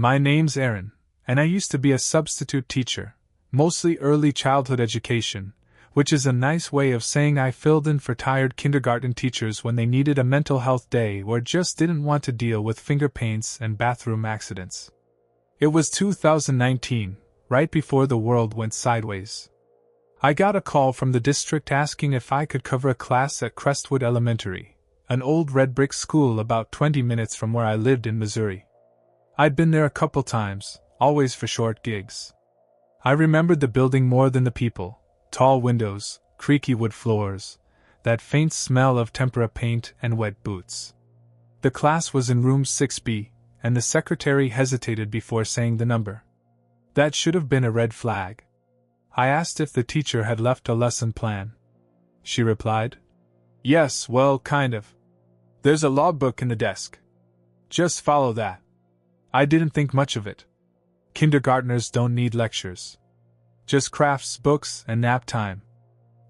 My name's Erin, and I used to be a substitute teacher, mostly early childhood education, which is a nice way of saying I filled in for tired kindergarten teachers when they needed a mental health day or just didn't want to deal with finger paints and bathroom accidents. It was 2019, right before the world went sideways. I got a call from the district asking if I could cover a class at Crestwood Elementary, an old red brick school about 20 minutes from where I lived in Missouri. I'd been there a couple times, always for short gigs. I remembered the building more than the people. Tall windows, creaky wood floors, that faint smell of tempera paint and wet boots. The class was in room 6B, and the secretary hesitated before saying the number. That should have been a red flag. I asked if the teacher had left a lesson plan. She replied, "Yes, well, kind of. There's a logbook in the desk. Just follow that." I didn't think much of it. Kindergartners don't need lectures. Just crafts, books, and nap time.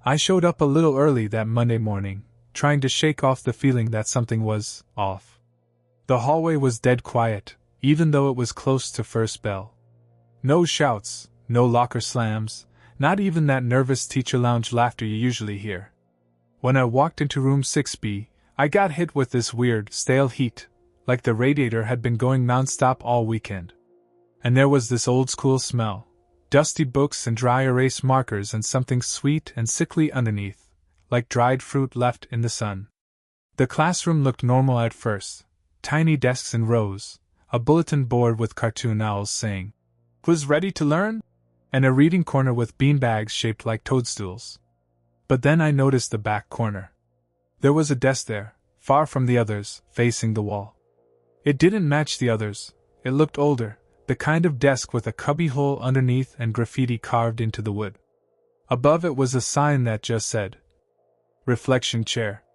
I showed up a little early that Monday morning, trying to shake off the feeling that something was off. The hallway was dead quiet, even though it was close to first bell. No shouts, no locker slams, not even that nervous teacher lounge laughter you usually hear. When I walked into room 6B, I got hit with this weird, stale heat, like the radiator had been going nonstop all weekend. And there was this old-school smell. Dusty books and dry erase markers and something sweet and sickly underneath, like dried fruit left in the sun. The classroom looked normal at first. Tiny desks in rows, a bulletin board with cartoon owls saying, "Who's ready to learn?" and a reading corner with beanbags shaped like toadstools. But then I noticed the back corner. There was a desk there, far from the others, facing the wall. It didn't match the others. It looked older. The kind of desk with a cubbyhole underneath and graffiti carved into the wood. Above it was a sign that just said, "Reflection Chair,"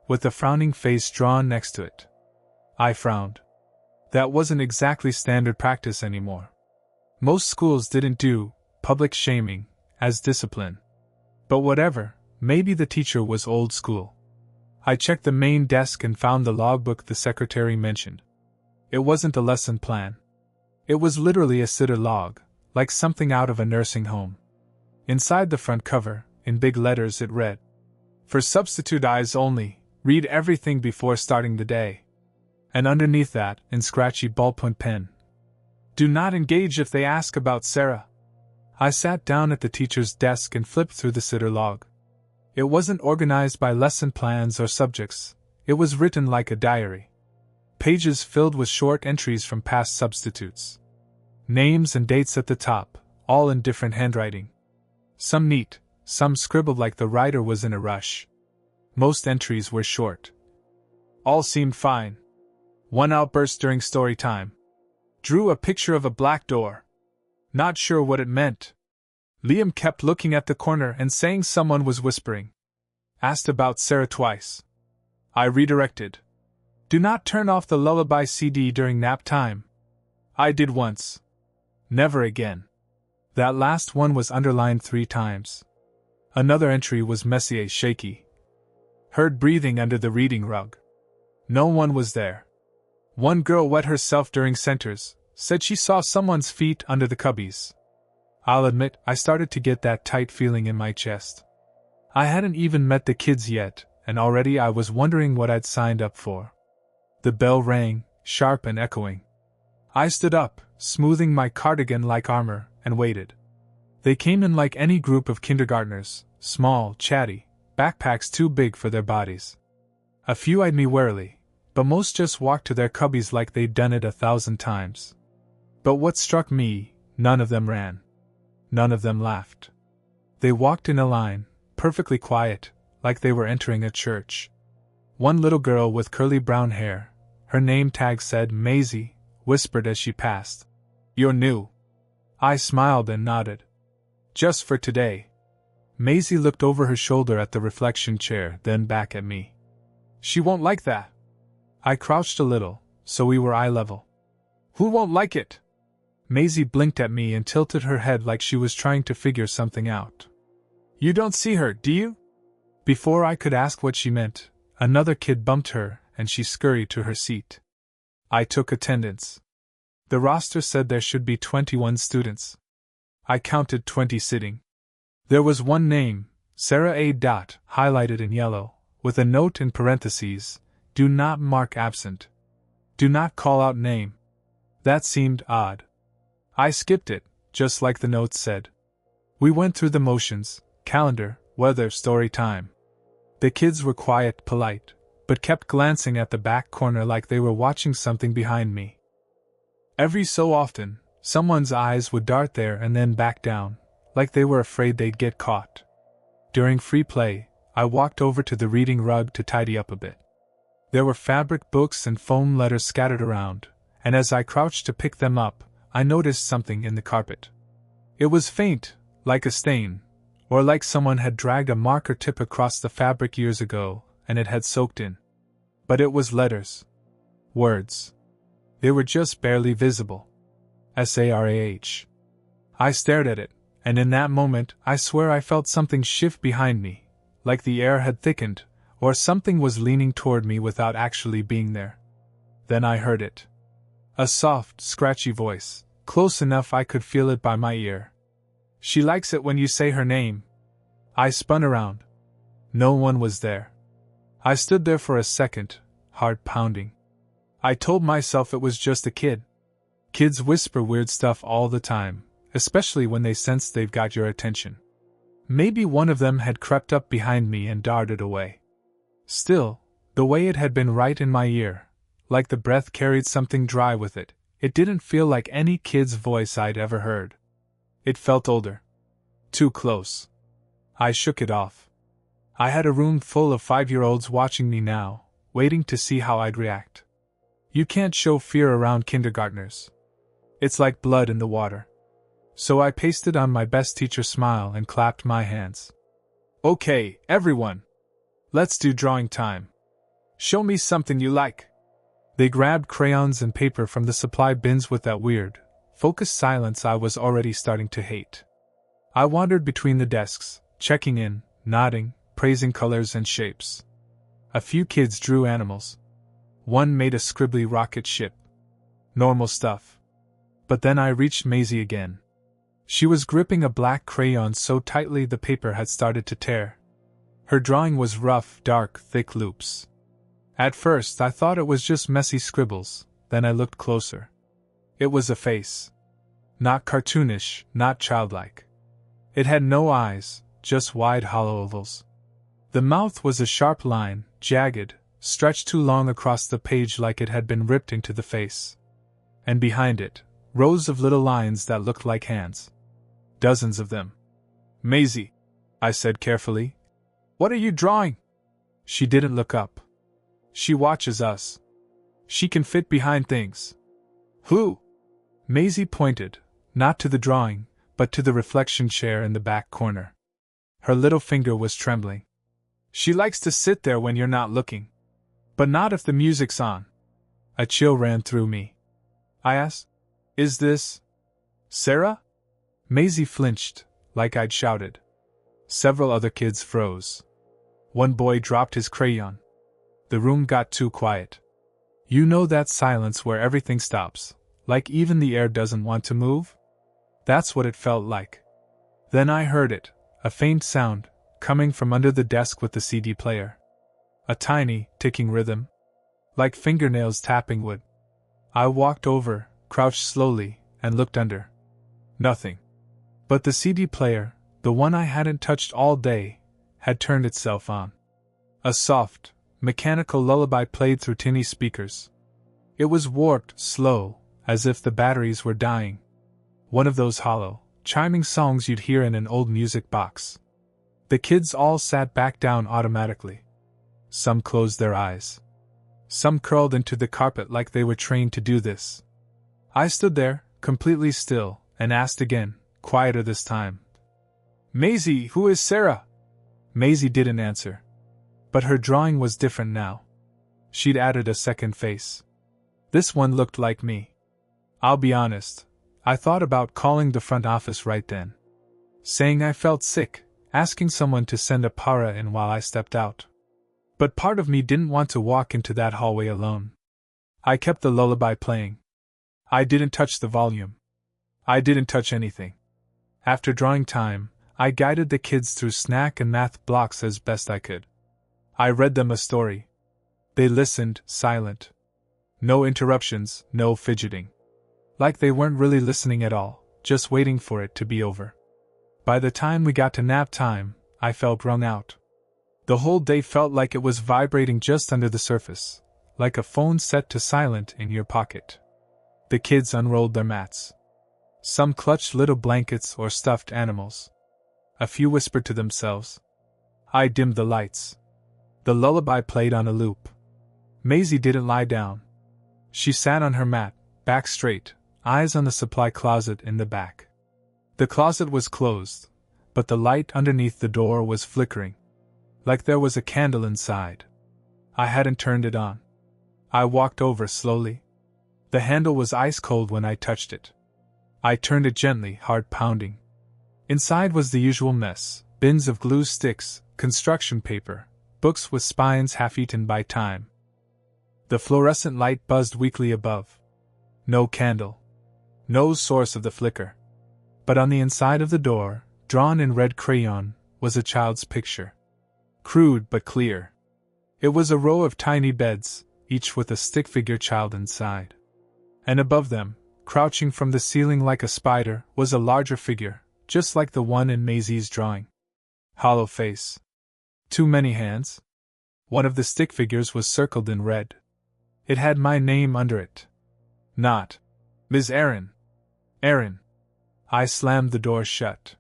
with a frowning face drawn next to it. I frowned. That wasn't exactly standard practice anymore. Most schools didn't do public shaming as discipline. But whatever, maybe the teacher was old school. I checked the main desk and found the logbook the secretary mentioned. It wasn't a lesson plan. It was literally a sitter log, like something out of a nursing home. Inside the front cover, in big letters it read, "For substitute eyes only, read everything before starting the day." And underneath that, in scratchy ballpoint pen, "Do not engage if they ask about Sarah." I sat down at the teacher's desk and flipped through the sitter log. It wasn't organized by lesson plans or subjects. It was written like a diary. Pages filled with short entries from past substitutes. Names and dates at the top, all in different handwriting. Some neat, some scribbled like the writer was in a rush. Most entries were short. All seemed fine. One outburst during story time. Drew a picture of a black door. Not sure what it meant. Liam kept looking at the corner and saying someone was whispering. Asked about Sarah twice. I redirected. Do not turn off the lullaby CD during nap time. I did once. Never again. That last one was underlined 3 times. Another entry was Messier shaky. Heard breathing under the reading rug. No one was there. One girl wet herself during centers, said she saw someone's feet under the cubbies. I'll admit, I started to get that tight feeling in my chest. I hadn't even met the kids yet, and already I was wondering what I'd signed up for. The bell rang, sharp and echoing. I stood up, smoothing my cardigan like armor, and waited. They came in like any group of kindergartners, small, chatty, backpacks too big for their bodies. A few eyed me warily, but most just walked to their cubbies like they'd done it 1,000 times. But what struck me, none of them ran. None of them laughed. They walked in a line, perfectly quiet, like they were entering a church. One little girl with curly brown hair, her name tag said Maisie, whispered as she passed, "You're new." I smiled and nodded. "Just for today." Maisie looked over her shoulder at the reflection chair, then back at me. "She won't like that." I crouched a little, so we were eye level. "Who won't like it?" Maisie blinked at me and tilted her head like she was trying to figure something out. "You don't see her, do you?" Before I could ask what she meant, another kid bumped her, and she scurried to her seat. I took attendance. The roster said there should be 21 students. I counted 20 sitting. There was one name, Sarah A. highlighted in yellow, with a note in parentheses, "Do not mark absent. Do not call out name." That seemed odd. I skipped it, just like the note said. We went through the motions: calendar, weather, story time. The kids were quiet, polite, but kept glancing at the back corner like they were watching something behind me. Every so often, someone's eyes would dart there and then back down, like they were afraid they'd get caught. During free play, I walked over to the reading rug to tidy up a bit. There were fabric books and foam letters scattered around, and as I crouched to pick them up, I noticed something in the carpet. It was faint, like a stain, or like someone had dragged a marker tip across the fabric years ago, and it had soaked in. But it was letters. Words. They were just barely visible. SARAH. I stared at it, and in that moment I swear I felt something shift behind me, like the air had thickened, or something was leaning toward me without actually being there. Then I heard it. A soft, scratchy voice, close enough I could feel it by my ear. "She likes it when you say her name." I spun around. No one was there. I stood there for a second, heart pounding. I told myself it was just a kid. Kids whisper weird stuff all the time, especially when they sense they've got your attention. Maybe one of them had crept up behind me and darted away. Still, the way it had been right in my ear, like the breath carried something dry with it, it didn't feel like any kid's voice I'd ever heard. It felt older. Too close. I shook it off. I had a room full of 5-year-olds watching me now, waiting to see how I'd react. You can't show fear around kindergartners. It's like blood in the water. So I pasted on my best teacher smile and clapped my hands. "Okay, everyone. Let's do drawing time. Show me something you like." They grabbed crayons and paper from the supply bins with that weird, focused silence I was already starting to hate. I wandered between the desks, checking in, nodding, praising colors and shapes. A few kids drew animals. One made a scribbly rocket ship. Normal stuff. But then I reached Maisie again. She was gripping a black crayon so tightly the paper had started to tear. Her drawing was rough, dark, thick loops. At first I thought it was just messy scribbles, then I looked closer. It was a face. Not cartoonish, not childlike. It had no eyes, just wide hollow ovals. The mouth was a sharp line, jagged, stretched too long across the page like it had been ripped into the face. And behind it, rows of little lines that looked like hands. Dozens of them. "Maisie," I said carefully, "what are you drawing?" She didn't look up. She watches us. She can fit behind things. "Who?" Maisie pointed, not to the drawing, but to the reflection chair in the back corner. Her little finger was trembling. "She likes to sit there when you're not looking. But not if the music's on." A chill ran through me. I asked, "Is this Sarah?" Maisie flinched, like I'd shouted. Several other kids froze. One boy dropped his crayon. The room got too quiet. You know that silence where everything stops, like even the air doesn't want to move? That's what it felt like. Then I heard it, a faint sound, coming from under the desk with the CD player. A tiny, ticking rhythm. Like fingernails tapping wood. I walked over, crouched slowly, and looked under. Nothing. But the CD player, the one I hadn't touched all day, had turned itself on. A soft, mechanical lullaby played through tinny speakers. It was warped, slow, as if the batteries were dying. One of those hollow, chiming songs you'd hear in an old music box. The kids all sat back down automatically. Some closed their eyes. Some curled into the carpet like they were trained to do this. I stood there, completely still, and asked again, quieter this time. "Maisie, who is Sarah?" Maisie didn't answer. But her drawing was different now. She'd added a second face. This one looked like me. I'll be honest, I thought about calling the front office right then. Saying I felt sick, asking someone to send a para in while I stepped out. But part of me didn't want to walk into that hallway alone. I kept the lullaby playing. I didn't touch the volume. I didn't touch anything. After drawing time, I guided the kids through snack and math blocks as best I could. I read them a story. They listened, silent. No interruptions, no fidgeting. Like they weren't really listening at all, just waiting for it to be over. By the time we got to nap time, I felt wrung out. The whole day felt like it was vibrating just under the surface, like a phone set to silent in your pocket. The kids unrolled their mats. Some clutched little blankets or stuffed animals. A few whispered to themselves. I dimmed the lights. The lullaby played on a loop. Maisie didn't lie down. She sat on her mat, back straight, eyes on the supply closet in the back. The closet was closed, but the light underneath the door was flickering, like there was a candle inside. I hadn't turned it on. I walked over slowly. The handle was ice cold when I touched it. I turned it gently, heart pounding. Inside was the usual mess: bins of glue sticks, construction paper, books with spines half-eaten by time. The fluorescent light buzzed weakly above. No candle. No source of the flicker. But on the inside of the door, drawn in red crayon, was a child's picture. Crude but clear. It was a row of tiny beds, each with a stick-figure child inside. And above them, crouching from the ceiling like a spider, was a larger figure, just like the one in Maisie's drawing. Hollow face. Too many hands. One of the stick figures was circled in red. It had my name under it. Not Ms. Erin. Erin. I slammed the door shut.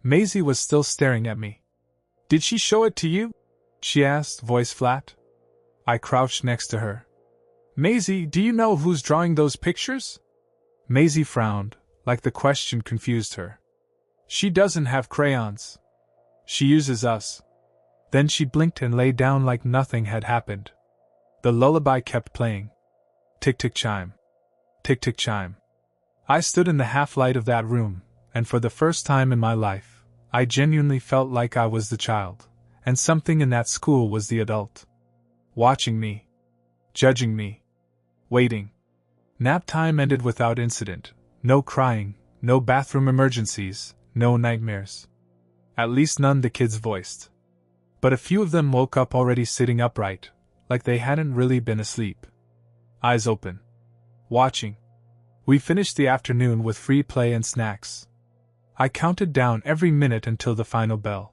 Maisie was still staring at me. Did she show it to you? She asked, voice flat. I crouched next to her. Maisie, do you know who's drawing those pictures? Maisie frowned, like the question confused her. She doesn't have crayons. She uses us. Then she blinked and lay down like nothing had happened. The lullaby kept playing. Tick-tick chime. Tick-tick chime. I stood in the half-light of that room, and for the first time in my life, I genuinely felt like I was the child, and something in that school was the adult. Watching me. Judging me. Waiting. Nap time ended without incident. No crying, no bathroom emergencies, no nightmares. At least none the kids voiced. But a few of them woke up already sitting upright, like they hadn't really been asleep. Eyes open. Watching. We finished the afternoon with free play and snacks. I counted down every minute until the final bell.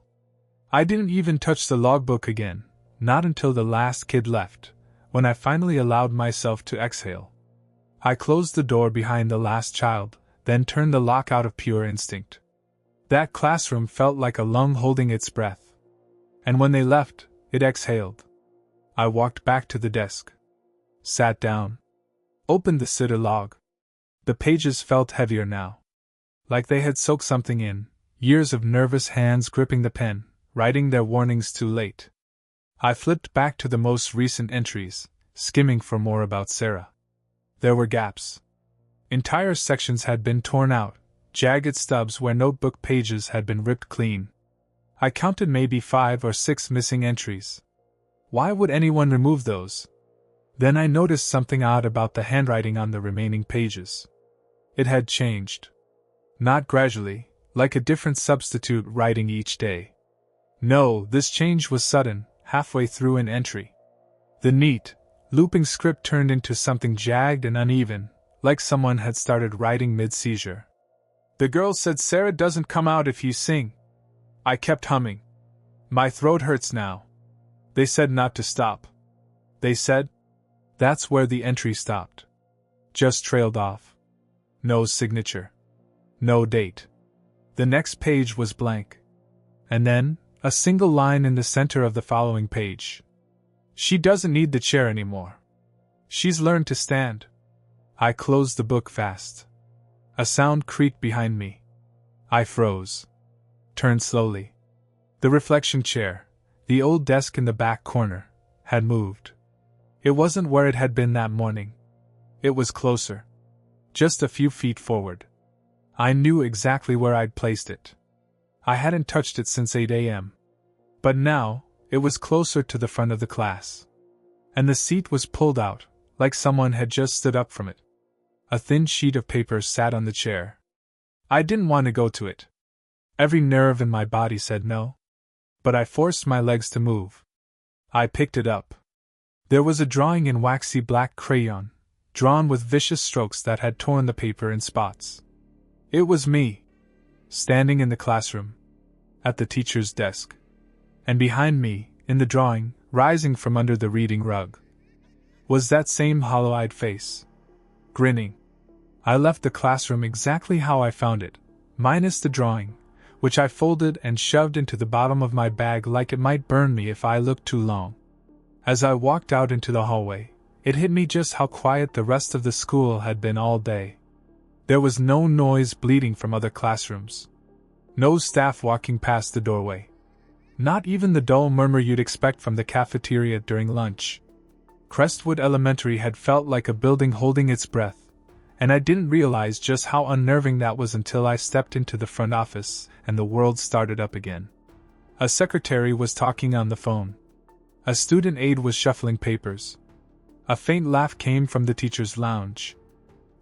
I didn't even touch the logbook again, not until the last kid left, when I finally allowed myself to exhale. I closed the door behind the last child, then turned the lock out of pure instinct. That classroom felt like a lung holding its breath. And when they left, it exhaled. I walked back to the desk. Sat down. Opened the sitter log. The pages felt heavier now. Like they had soaked something in, years of nervous hands gripping the pen, writing their warnings too late. I flipped back to the most recent entries, skimming for more about Sarah. There were gaps. Entire sections had been torn out, jagged stubs where notebook pages had been ripped clean. I counted maybe 5 or 6 missing entries. Why would anyone remove those? Then I noticed something odd about the handwriting on the remaining pages. It had changed. Not gradually, like a different substitute writing each day. No, this change was sudden, halfway through an entry. The neat, looping script turned into something jagged and uneven, like someone had started writing mid-seizure. The girl said Sarah doesn't come out if you sing. I kept humming. My throat hurts now. They said not to stop. They said. That's where the entry stopped. Just trailed off. No signature. No date. The next page was blank. And then, a single line in the center of the following page. She doesn't need the chair anymore. She's learned to stand. I closed the book fast. A sound creaked behind me. I froze. Turned slowly. The reflection chair, the old desk in the back corner, had moved. It wasn't where it had been that morning. It was closer. Just a few feet forward. I knew exactly where I'd placed it. I hadn't touched it since 8 a.m. But now, it was closer to the front of the class. And the seat was pulled out, like someone had just stood up from it. A thin sheet of paper sat on the chair. I didn't want to go to it. Every nerve in my body said no. But I forced my legs to move. I picked it up. There was a drawing in waxy black crayon, drawn with vicious strokes that had torn the paper in spots. It was me, standing in the classroom, at the teacher's desk. And behind me, in the drawing, rising from under the reading rug, was that same hollow-eyed face, grinning. I left the classroom exactly how I found it, minus the drawing, which I folded and shoved into the bottom of my bag like it might burn me if I looked too long. As I walked out into the hallway, it hit me just how quiet the rest of the school had been all day. There was no noise bleeding from other classrooms. No staff walking past the doorway. Not even the dull murmur you'd expect from the cafeteria during lunch. Crestwood Elementary had felt like a building holding its breath, and I didn't realize just how unnerving that was until I stepped into the front office and the world started up again. A secretary was talking on the phone. A student aide was shuffling papers. A faint laugh came from the teacher's lounge.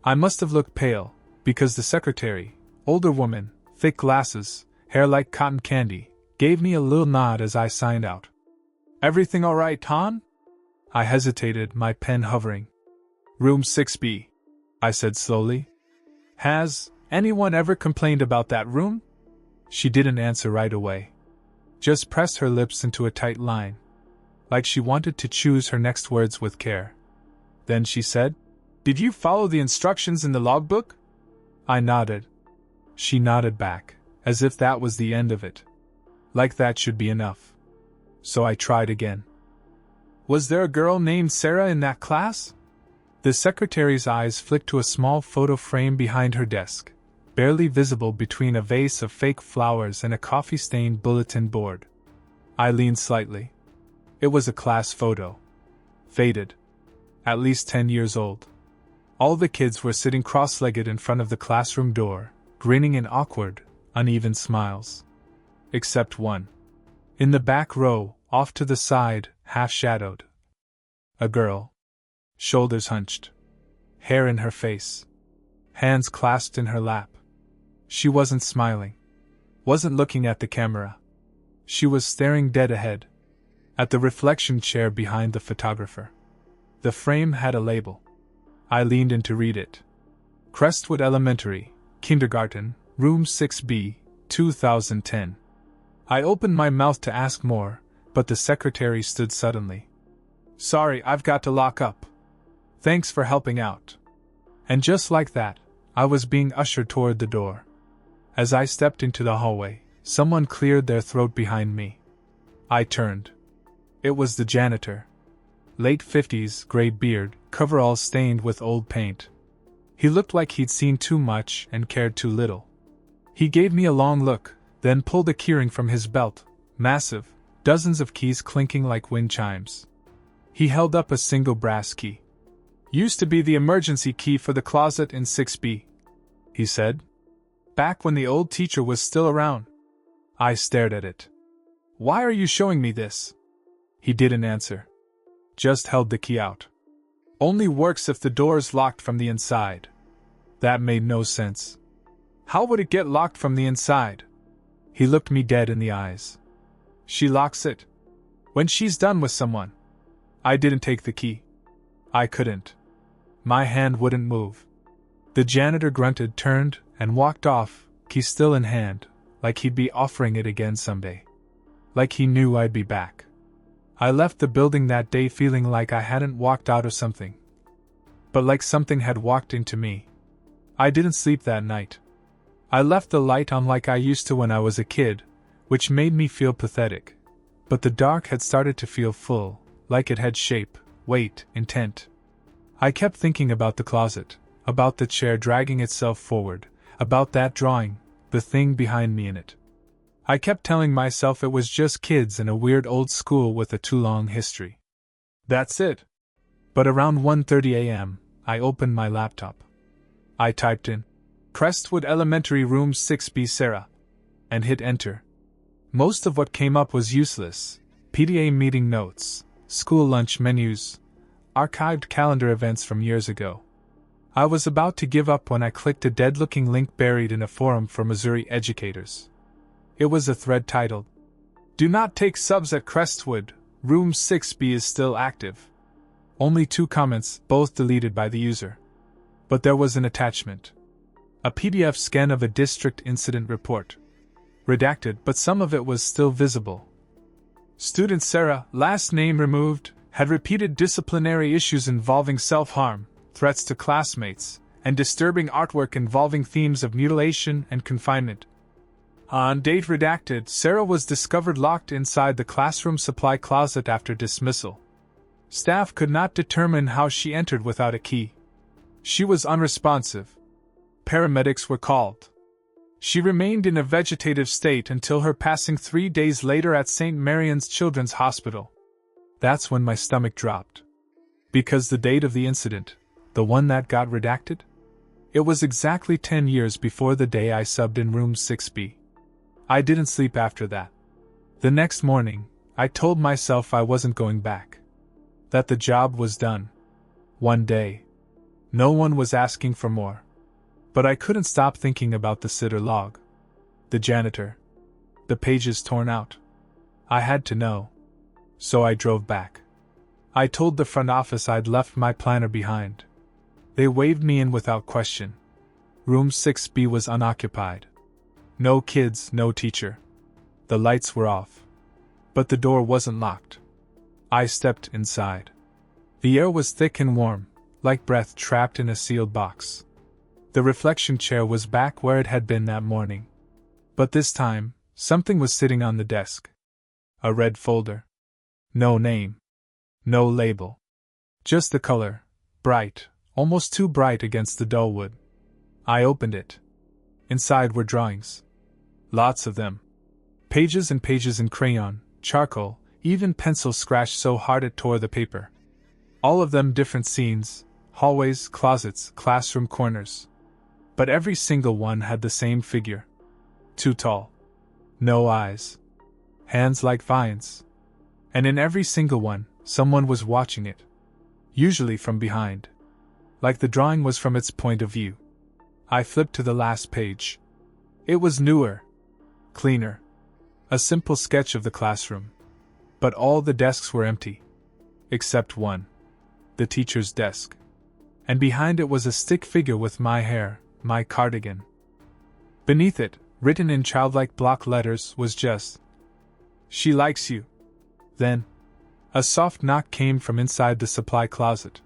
I must have looked pale, because the secretary, older woman, thick glasses, hair like cotton candy, gave me a little nod as I signed out. "Everything all right, Tom?" I hesitated, my pen hovering. "Room 6B," I said slowly. "Has anyone ever complained about that room?" She didn't answer right away. Just pressed her lips into a tight line, like she wanted to choose her next words with care. Then she said, "Did you follow the instructions in the logbook?" I nodded. She nodded back, as if that was the end of it. Like that should be enough. So I tried again. "Was there a girl named Sarah in that class?" The secretary's eyes flicked to a small photo frame behind her desk, barely visible between a vase of fake flowers and a coffee-stained bulletin board. I leaned slightly. It was a class photo. Faded. At least 10 years old. All the kids were sitting cross-legged in front of the classroom door, grinning in awkward, uneven smiles. Except one. In the back row, off to the side, half-shadowed. A girl. Shoulders hunched. Hair in her face. Hands clasped in her lap. She wasn't smiling. Wasn't looking at the camera. She was staring dead ahead. At the reflection chair behind the photographer. The frame had a label. I leaned in to read it. Crestwood Elementary, Kindergarten, Room 6B, 2010. I opened my mouth to ask more, but the secretary stood suddenly. "Sorry, I've got to lock up. Thanks for helping out." And just like that, I was being ushered toward the door. As I stepped into the hallway, someone cleared their throat behind me. I turned. It was the janitor. Late 50s, gray beard, coveralls stained with old paint. He looked like he'd seen too much and cared too little. He gave me a long look, then pulled a keyring from his belt, massive, dozens of keys clinking like wind chimes. He held up a single brass key. "Used to be the emergency key for the closet in 6B, he said. "Back when the old teacher was still around." I stared at it. "Why are you showing me this?" He didn't answer. Just held the key out. "Only works if the door's locked from the inside." That made no sense. "How would it get locked from the inside?" He looked me dead in the eyes. "She locks it. When she's done with someone." I didn't take the key. I couldn't. My hand wouldn't move. The janitor grunted, turned, and walked off, key still in hand, like he'd be offering it again someday. Like he knew I'd be back. I left the building that day feeling like I hadn't walked out of something. But like something had walked into me. I didn't sleep that night. I left the light on like I used to when I was a kid, which made me feel pathetic. But the dark had started to feel full, like it had shape, weight, intent. I kept thinking about the closet, about the chair dragging itself forward, about that drawing, the thing behind me in it. I kept telling myself it was just kids in a weird old school with a too long history. That's it. But around 1:30 a.m., I opened my laptop. I typed in, "Crestwood Elementary Room 6B Sarah," and hit enter. Most of what came up was useless. PTA meeting notes, school lunch menus, archived calendar events from years ago. I was about to give up when I clicked a dead-looking link buried in a forum for Missouri educators. It was a thread titled, "Do not take subs at Crestwood, Room 6B is still active." Only 2 comments, both deleted by the user. But there was an attachment. A PDF scan of a district incident report. Redacted, but some of it was still visible. Student Sarah, last name removed, had repeated disciplinary issues involving self-harm, threats to classmates, and disturbing artwork involving themes of mutilation and confinement. On date redacted, Sarah was discovered locked inside the classroom supply closet after dismissal. Staff could not determine how she entered without a key. She was unresponsive. Paramedics were called. She remained in a vegetative state until her passing 3 days later at St. Marian's Children's Hospital. That's when my stomach dropped. Because the date of the incident, the one that got redacted? It was exactly 10 years before the day I subbed in room 6B. I didn't sleep after that. The next morning, I told myself I wasn't going back. That the job was done. One day. No one was asking for more. But I couldn't stop thinking about the sitter log. The janitor. The pages torn out. I had to know. So I drove back. I told the front office I'd left my planner behind. They waved me in without question. Room 6B was unoccupied. No kids, no teacher. The lights were off. But the door wasn't locked. I stepped inside. The air was thick and warm, like breath trapped in a sealed box. The reflection chair was back where it had been that morning. But this time, something was sitting on the desk. A red folder. No name. No label. Just the color, bright, almost too bright against the dull wood. I opened it. Inside were drawings. Lots of them. Pages and pages in crayon, charcoal, even pencil scratched so hard it tore the paper. All of them different scenes, hallways, closets, classroom corners. But every single one had the same figure. Too tall. No eyes. Hands like vines. And in every single one, someone was watching it. Usually from behind. Like the drawing was from its point of view. I flipped to the last page. It was newer. Cleaner. A simple sketch of the classroom. But all the desks were empty. Except one. The teacher's desk. And behind it was a stick figure with my hair, my cardigan. Beneath it, written in childlike block letters, was just, "She likes you." Then, a soft knock came from inside the supply closet.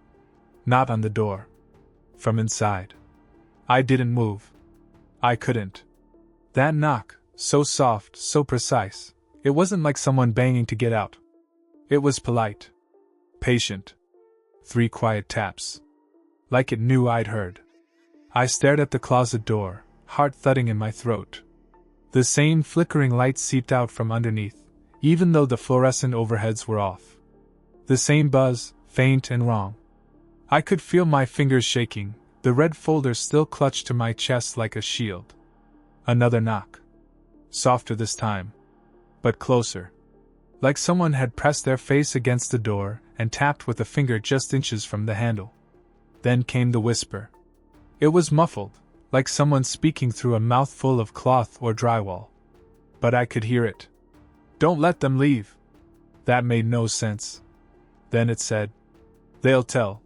Not on the door. From inside. I didn't move. I couldn't. That knock, so soft, so precise, it wasn't like someone banging to get out. It was polite. Patient. 3 quiet taps. Like it knew I'd heard. I stared at the closet door, heart thudding in my throat. The same flickering light seeped out from underneath, even though the fluorescent overheads were off. The same buzz, faint and wrong. I could feel my fingers shaking, the red folder still clutched to my chest like a shield. Another knock. Softer this time. But closer. Like someone had pressed their face against the door and tapped with a finger just inches from the handle. Then came the whisper. It was muffled, like someone speaking through a mouthful of cloth or drywall. But I could hear it. "Don't let them leave." That made no sense. Then it said, "They'll tell.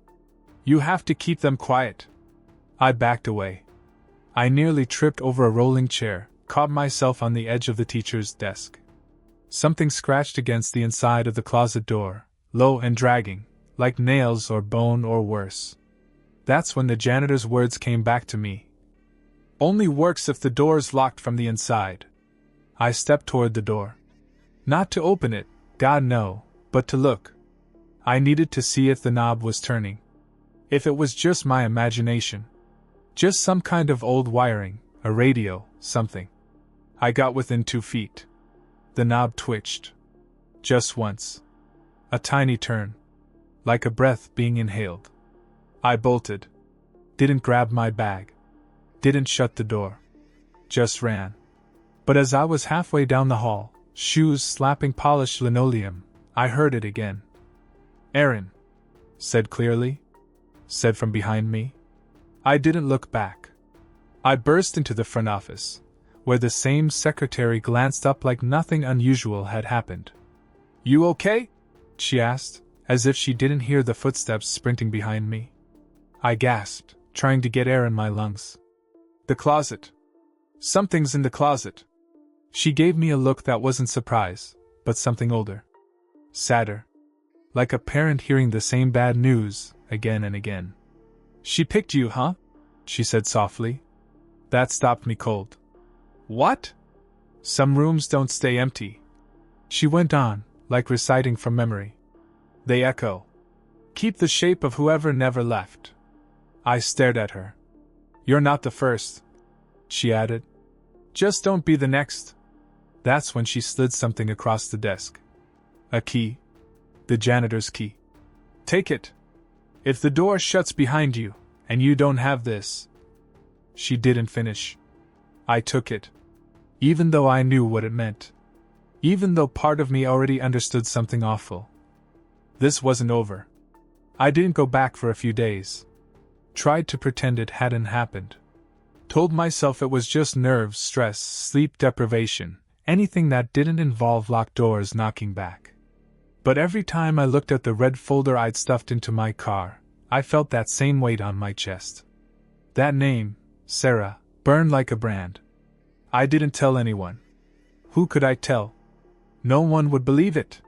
You have to keep them quiet." I backed away. I nearly tripped over a rolling chair, caught myself on the edge of the teacher's desk. Something scratched against the inside of the closet door, low and dragging, like nails or bone or worse. That's when the janitor's words came back to me. "Only works if the door's locked from the inside." I stepped toward the door. Not to open it, God no, but to look. I needed to see if the knob was turning. If it was just my imagination. Just some kind of old wiring, a radio, something. I got within 2 feet. The knob twitched. Just once. A tiny turn. Like a breath being inhaled. I bolted. Didn't grab my bag. Didn't shut the door. Just ran. But as I was halfway down the hall, shoes slapping polished linoleum, I heard it again. "Erin," said clearly. Said from behind me. I didn't look back. I burst into the front office, where the same secretary glanced up like nothing unusual had happened. "You okay?" she asked, as if she didn't hear the footsteps sprinting behind me. I gasped, trying to get air in my lungs. "The closet. Something's in the closet." She gave me a look that wasn't surprise, but something older. Sadder. Like a parent hearing the same bad news, again and again. "She picked you, huh?" she said softly. That stopped me cold. "What?" "Some rooms don't stay empty," she went on, like reciting from memory. "They echo. Keep the shape of whoever never left." I stared at her. "You're not the first," she added. "Just don't be the next." That's when she slid something across the desk. A key. The janitor's key. "Take it. If the door shuts behind you, and you don't have this." She didn't finish. I took it. Even though I knew what it meant. Even though part of me already understood something awful. This wasn't over. I didn't go back for a few days. Tried to pretend it hadn't happened. Told myself it was just nerves, stress, sleep deprivation, anything that didn't involve locked doors knocking back. But every time I looked at the red folder I'd stuffed into my car, I felt that same weight on my chest. That name, Sarah, burned like a brand. I didn't tell anyone. Who could I tell? No one would believe it.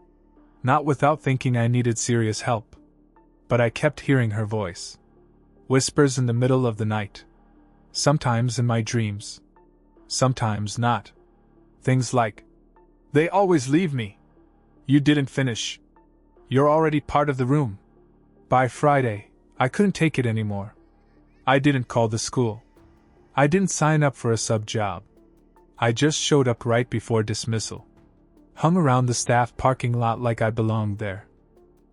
Not without thinking I needed serious help. But I kept hearing her voice. Whispers in the middle of the night. Sometimes in my dreams. Sometimes not. Things like, "They always leave me. You didn't finish. You're already part of the room." By Friday, I couldn't take it anymore. I didn't call the school. I didn't sign up for a sub-job. I just showed up right before dismissal. Hung around the staff parking lot like I belonged there.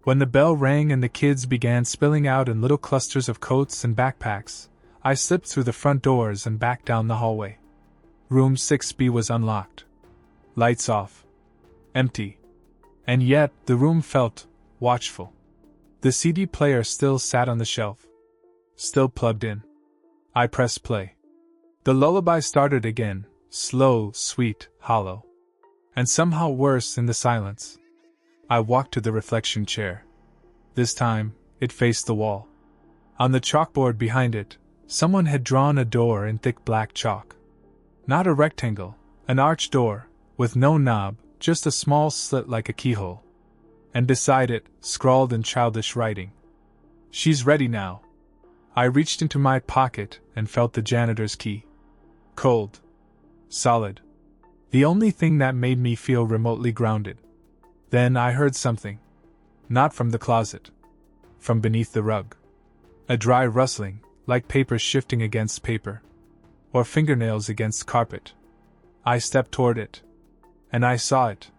When the bell rang and the kids began spilling out in little clusters of coats and backpacks, I slipped through the front doors and back down the hallway. Room 6B was unlocked. Lights off. Empty. And yet, the room felt watchful. The CD player still sat on the shelf. Still plugged in. I pressed play. The lullaby started again, slow, sweet, hollow. And somehow worse in the silence. I walked to the reflection chair. This time, it faced the wall. On the chalkboard behind it, someone had drawn a door in thick black chalk. Not a rectangle, an arched door, with no knob, just a small slit like a keyhole. And beside it, scrawled in childish writing. "She's ready now." I reached into my pocket and felt the janitor's key. Cold. Solid. The only thing that made me feel remotely grounded. Then I heard something. Not from the closet. From beneath the rug. A dry rustling, like paper shifting against paper. Or fingernails against carpet. I stepped toward it. And I saw it.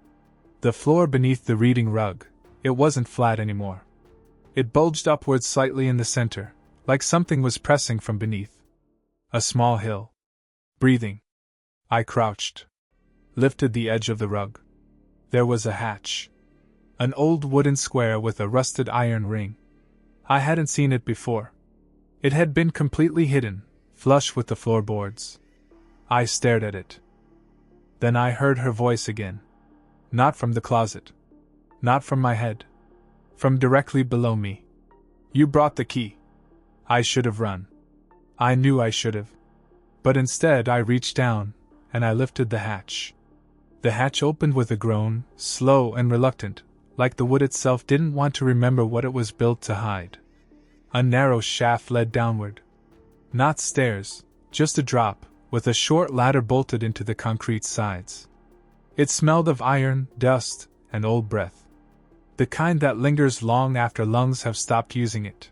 The floor beneath the reading rug, it wasn't flat anymore. It bulged upwards slightly in the center, like something was pressing from beneath. A small hill. Breathing. I crouched. Lifted the edge of the rug. There was a hatch. An old wooden square with a rusted iron ring. I hadn't seen it before. It had been completely hidden, flush with the floorboards. I stared at it. Then I heard her voice again. Not from the closet. Not from my head. From directly below me. "You brought the key." I should have run. I knew I should have. But instead I reached down, and I lifted the hatch. The hatch opened with a groan, slow and reluctant, like the wood itself didn't want to remember what it was built to hide. A narrow shaft led downward. Not stairs, just a drop, with a short ladder bolted into the concrete sides. It smelled of iron, dust, and old breath. The kind that lingers long after lungs have stopped using it.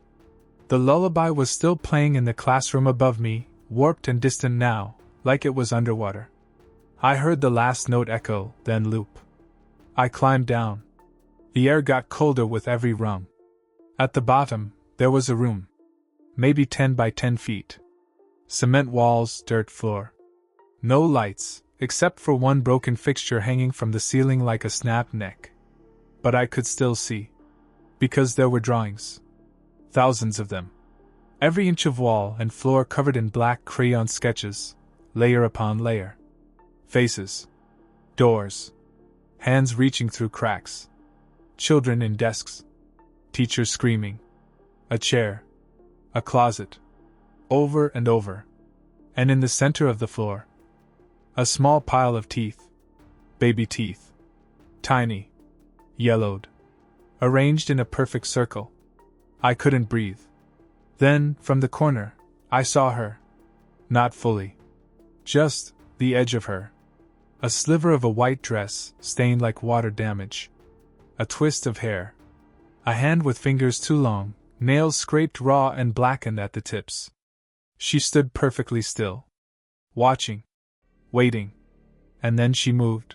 The lullaby was still playing in the classroom above me, warped and distant now, like it was underwater. I heard the last note echo, then loop. I climbed down. The air got colder with every rung. At the bottom, there was a room. Maybe 10 by 10 feet. Cement walls, dirt floor. No lights, except for one broken fixture hanging from the ceiling like a snapped neck. But I could still see. Because there were drawings. Thousands of them. Every inch of wall and floor covered in black crayon sketches, layer upon layer. Faces. Doors. Hands reaching through cracks. Children in desks. Teachers screaming. A chair. A closet. Over and over. And in the center of the floor, a small pile of teeth. Baby teeth. Tiny. Yellowed. Arranged in a perfect circle. I couldn't breathe. Then, from the corner, I saw her. Not fully. Just the edge of her. A sliver of a white dress, stained like water damage. A twist of hair. A hand with fingers too long, nails scraped raw and blackened at the tips. She stood perfectly still. Watching. Waiting. And then she moved.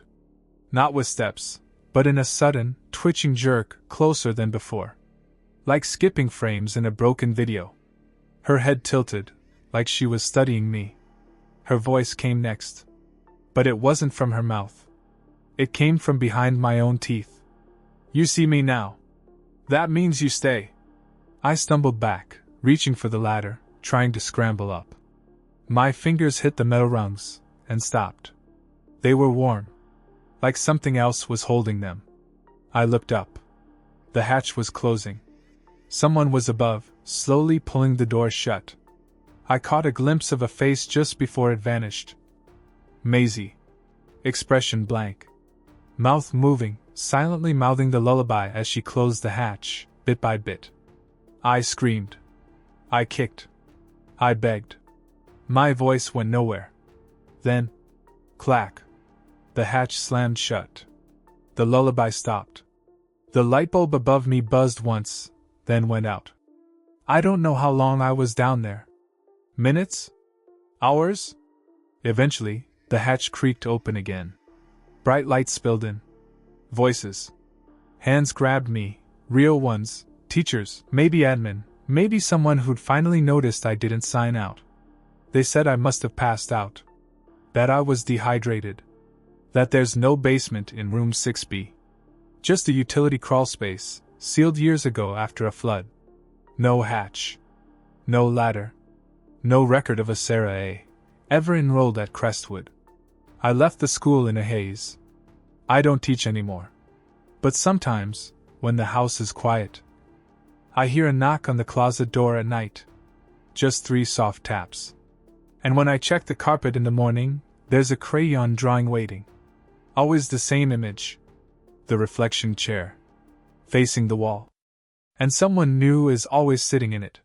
Not with steps, but in a sudden, twitching jerk, closer than before. Like skipping frames in a broken video. Her head tilted, like she was studying me. Her voice came next. But it wasn't from her mouth. It came from behind my own teeth. You see me now. That means you stay. I stumbled back, reaching for the ladder, trying to scramble up. My fingers hit the metal rungs, and stopped. They were warm. Like something else was holding them. I looked up. The hatch was closing. Someone was above, slowly pulling the door shut. I caught a glimpse of a face just before it vanished. Maisie. Expression blank. Mouth moving, silently mouthing the lullaby as she closed the hatch, bit by bit. I screamed. I kicked. I begged. My voice went nowhere. Then, clack. The hatch slammed shut. The lullaby stopped. The light bulb above me buzzed once, then went out. I don't know how long I was down there. Minutes? Hours? Eventually, the hatch creaked open again. Bright light spilled in. Voices. Hands grabbed me, real ones, teachers, maybe admin, maybe someone who'd finally noticed I didn't sign out. They said I must have passed out. That I was dehydrated. That there's no basement in room 6B. Just a utility crawl space, sealed years ago after a flood. No hatch. No ladder. No record of a Sarah A. ever enrolled at Crestwood. I left the school in a haze. I don't teach anymore. But sometimes, when the house is quiet, I hear a knock on the closet door at night. Just 3 soft taps. And when I check the carpet in the morning, there's a crayon drawing waiting. Always the same image. The reflection chair. Facing the wall. And someone new is always sitting in it.